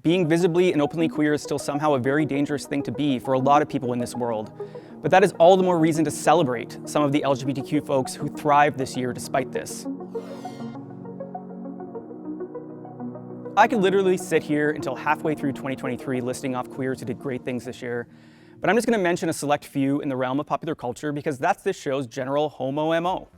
Being visibly and openly queer is still somehow a very dangerous thing to be for a lot of people in this world. But that is all the more reason to celebrate some of the LGBTQ folks who thrived this year despite this. I could literally sit here until halfway through 2023 listing off queers who did great things this year, but I'm just gonna mention a select few in the realm of popular culture because that's this show's general homo MO.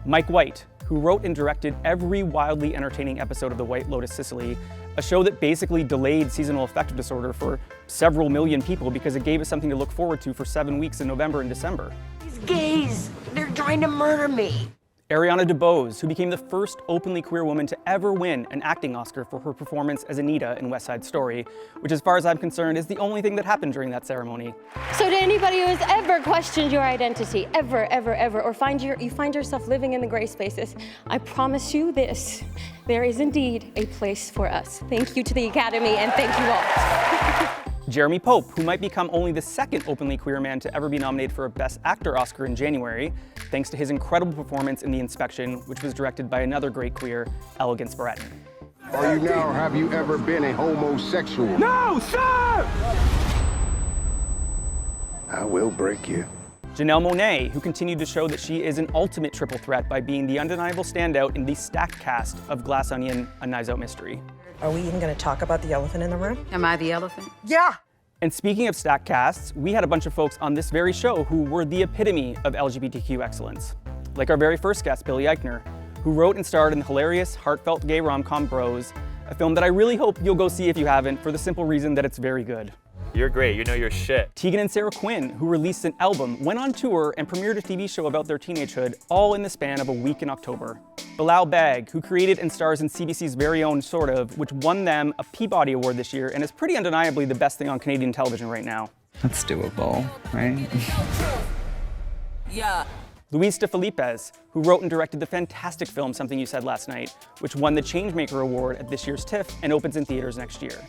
Mike White, who wrote and directed every wildly entertaining episode of the White Lotus Sicily, a show that basically delayed seasonal affective disorder for several million people because it gave us something to look forward to for 7 weeks in November and December. These gays, they're trying to murder me. Ariana DeBose, who became the first openly queer woman to ever win an acting Oscar for her performance as Anita in West Side Story, which as far as I'm concerned is the only thing that happened during that ceremony. So to anybody who has ever questioned your identity, ever, or you find yourself living in the gray spaces, I promise you this, there is indeed a place for us. Thank you to the Academy and thank you all. Jeremy Pope, who might become only the second openly queer man to ever be nominated for a Best Actor Oscar in January, thanks to his incredible performance in TheInspection, which was directed by another great queer, Elegance Bratton. Are you now or have you ever been a homosexual? No, sir! I will break you. Janelle Monáe, who continued to show that she is an ultimate triple threat by being the undeniable standout in the stacked cast of GlassOnion, A Knives Out Mystery. Are we even going to talk about the elephant in the room? Am I the elephant? Yeah. And speaking of stacked casts, we had a bunch of folks on this very show who were the epitome of LGBTQ excellence. Like our very first guest, Billy Eichner, who wrote and starred in the hilarious, heartfelt gay rom-com Bros, a film that I really hope you'll go see if you haven't, for the simple reason that it's very good. You're great, you know your shit. Tegan and Sara Quinn, who released an album, went on tour, and premiered a TV show about their teenagehood, all in the span of a week in October. Bilal Baig, who created and stars in CBC's very own SortOf, which won them a Peabody Award this year and is pretty undeniably the best thing on Canadian television right now. That's doable, right? Yeah. Luis de Filippis, who wrote and directed the fantastic film Something You Said Last Night, which won the Changemaker Award at this year's TIFF and opens in theaters next year.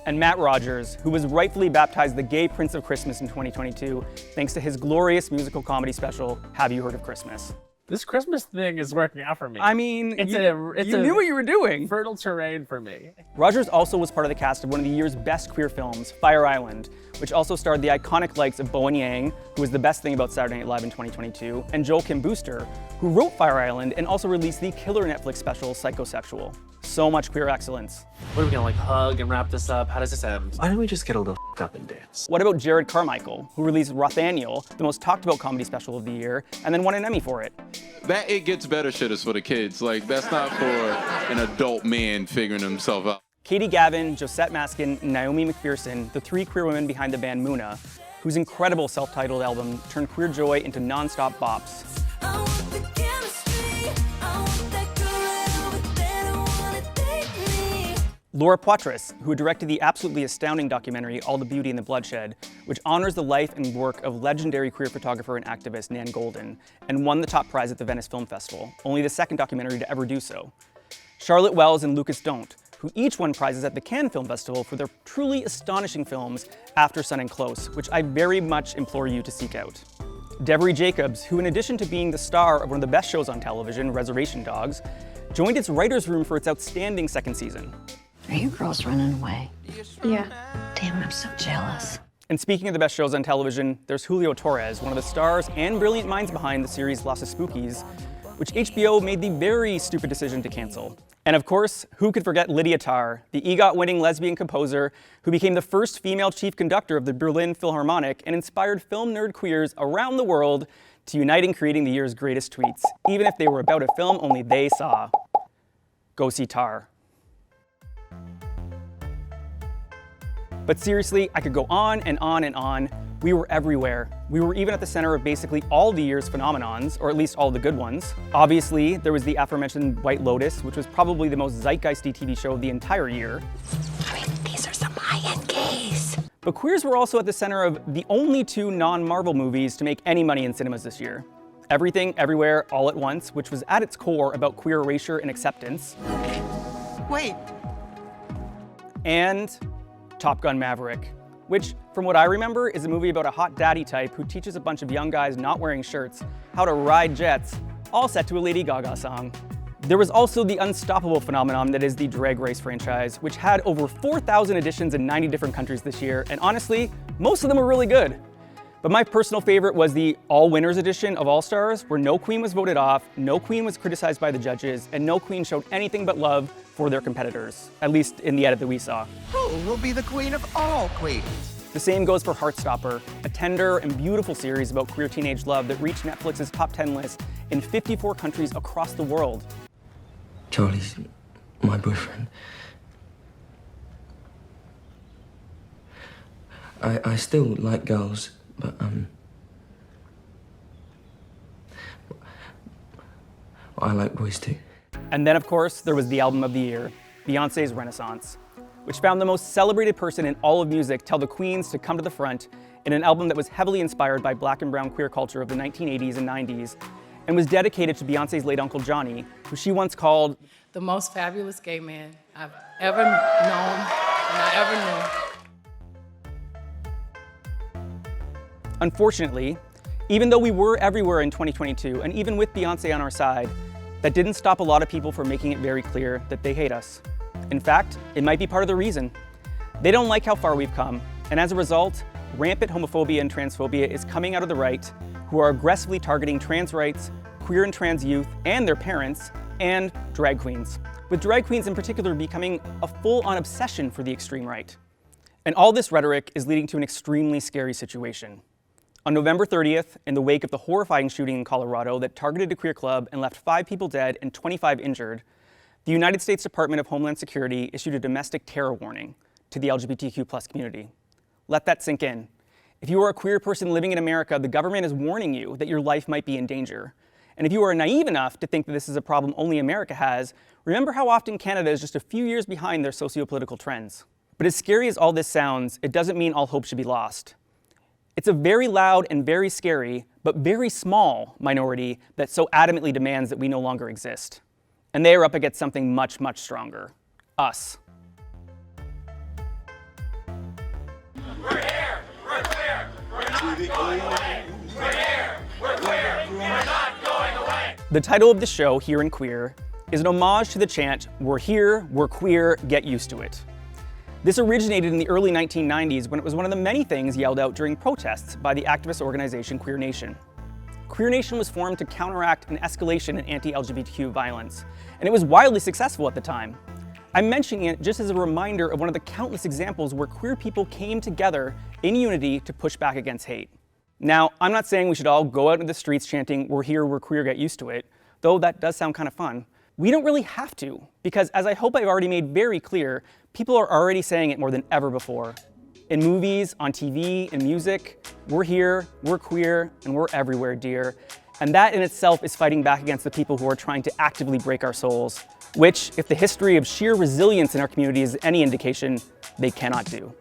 And Matt Rogers, who was rightfully baptized the Gay Prince of Christmas in 2022, thanks to his glorious musical comedy special, Have You Heard of Christmas? This Christmas thing is working out for me. I mean, it's you knew what you were doing. Fertile terrain for me. Rogers also was part of the cast of one of the year's best queer films, Fire Island, which also starred the iconic likes of Bowen, who was the best thing about Saturday Night Live in 2022, and Joel Kim Booster, who wrote Fire Island and also released the killer Netflix special, Psychosexual. So much queer excellence. What are we gonna like hug and wrap this up? How does this end? Why don't we just get a little up and dance? What about Jerrod Carmichael, who released Rothaniel, the most talked about comedy special of the year, and then won an Emmy for it? That It Gets Better shit is for the kids. Like, that's not for an adult man figuring himself out. Katie Gavin, Josette Maskin, and Naomi McPherson, the three queer women behind the band Muna, whose incredible self-titled album turned queer joy into non-stop bops. Laura Poitras, who directed the absolutely astounding documentary All the Beauty and the Bloodshed, which honors the life and work of legendary queer photographer and activist Nan Goldin, and won the top prize at the Venice Film Festival, only the second documentary to ever do so. Charlotte Wells and Lukas Dhont, who each won prizes at the Cannes Film Festival for their truly astonishing films Aftersun and Close, which I very much implore you to seek out. Devery Jacobs, who in addition to being the star of one of the best shows on television, Reservation Dogs, joined its writer's room for its outstanding second season. Are you girls running away? Yeah. Damn, I'm so jealous. And speaking of the best shows on television, there's Julio Torres, one of the stars and brilliant minds behind the series Los Spookies, which HBO made the very stupid decision to cancel. And of course, who could forget Lydia Tár, the EGOT-winning lesbian composer who became the first female chief conductor of the Berlin Philharmonic and inspired film nerd queers around the world to unite in creating the year's greatest tweets, even if they were about a film only they saw. Go see Tár. But seriously, I could go on and on and on. We were everywhere. We were even at the center of basically all the year's phenomenons, or at least all the good ones. Obviously, there was the aforementioned White Lotus, which was probably the most zeitgeisty TV show of the entire year. I mean, these are some high-end gays. But queers were also at the center of the only two non-Marvel movies to make any money in cinemas this year. Everything, Everywhere, All at Once, which was at its core about queer erasure and acceptance. Wait. And Top Gun Maverick, which, from what I remember, is a movie about a hot daddy type who teaches a bunch of young guys not wearing shirts how to ride jets, all set to a Lady Gaga song. There was also the unstoppable phenomenon that is the Drag Race franchise, which had over 4,000 editions in 90 different countries this year, and honestly, most of them were really good. But my personal favorite was the All Winners edition of All Stars, where no queen was voted off, no queen was criticized by the judges, and no queen showed anything but love for their competitors, at least in the edit that we saw. Who will be the queen of all queens? The same goes for Heartstopper, a tender and beautiful series about queer teenage love that reached Netflix's top 10 list in 54 countries across the world. Charlie's my boyfriend. I still like girls, but I like boys too. And then, of course, there was the album of the year, Beyoncé's Renaissance, which found the most celebrated person in all of music tell the queens to come to the front in an album that was heavily inspired by black and brown queer culture of the 1980s and 90s, and was dedicated to Beyoncé's late uncle Johnny, who she once called the most fabulous gay man I've ever known and I ever knew. Unfortunately, even though we were everywhere in 2022, and even with Beyoncé on our side, that didn't stop a lot of people from making it very clear that they hate us. In fact, it might be part of the reason. They don't like how far we've come, and as a result, rampant homophobia and transphobia is coming out of the right, who are aggressively targeting trans rights, queer and trans youth, and their parents, and drag queens, with drag queens in particular becoming a full-on obsession for the extreme right. And all this rhetoric is leading to an extremely scary situation. On November 30th, in the wake of the horrifying shooting in Colorado that targeted a queer club and left 5 people dead and 25 injured, the United States Department of Homeland Security issued a domestic terror warning to the LGBTQ+ community. Let that sink in. If you are a queer person living in America, the government is warning you that your life might be in danger. And if you are naive enough to think that this is a problem only America has, remember how often Canada is just a few years behind their socio-political trends. But as scary as all this sounds, it doesn't mean all hope should be lost. It's a very loud and very scary, but very small minority that so adamantly demands that we no longer exist. And they are up against something much, much stronger. Us. We're here, we're queer, we're not going away. We're here, we're queer, we're not going away. The title of the show, Here and Queer, is an homage to the chant, "We're here, we're queer, get used to it." This originated in the early 1990s when it was one of the many things yelled out during protests by the activist organization Queer Nation. Queer Nation was formed to counteract an escalation in anti-LGBTQ violence, and it was wildly successful at the time. I'm mentioning it just as a reminder of one of the countless examples where queer people came together in unity to push back against hate. Now, I'm not saying we should all go out into the streets chanting, "We're here, we're queer, get used to it," though that does sound kind of fun. We don't really have to, because as I hope I've already made very clear, people are already saying it more than ever before. In movies, on TV, in music, we're here, we're queer, and we're everywhere, dear. And that in itself is fighting back against the people who are trying to actively break our souls, which, if the history of sheer resilience in our community is any indication, they cannot do.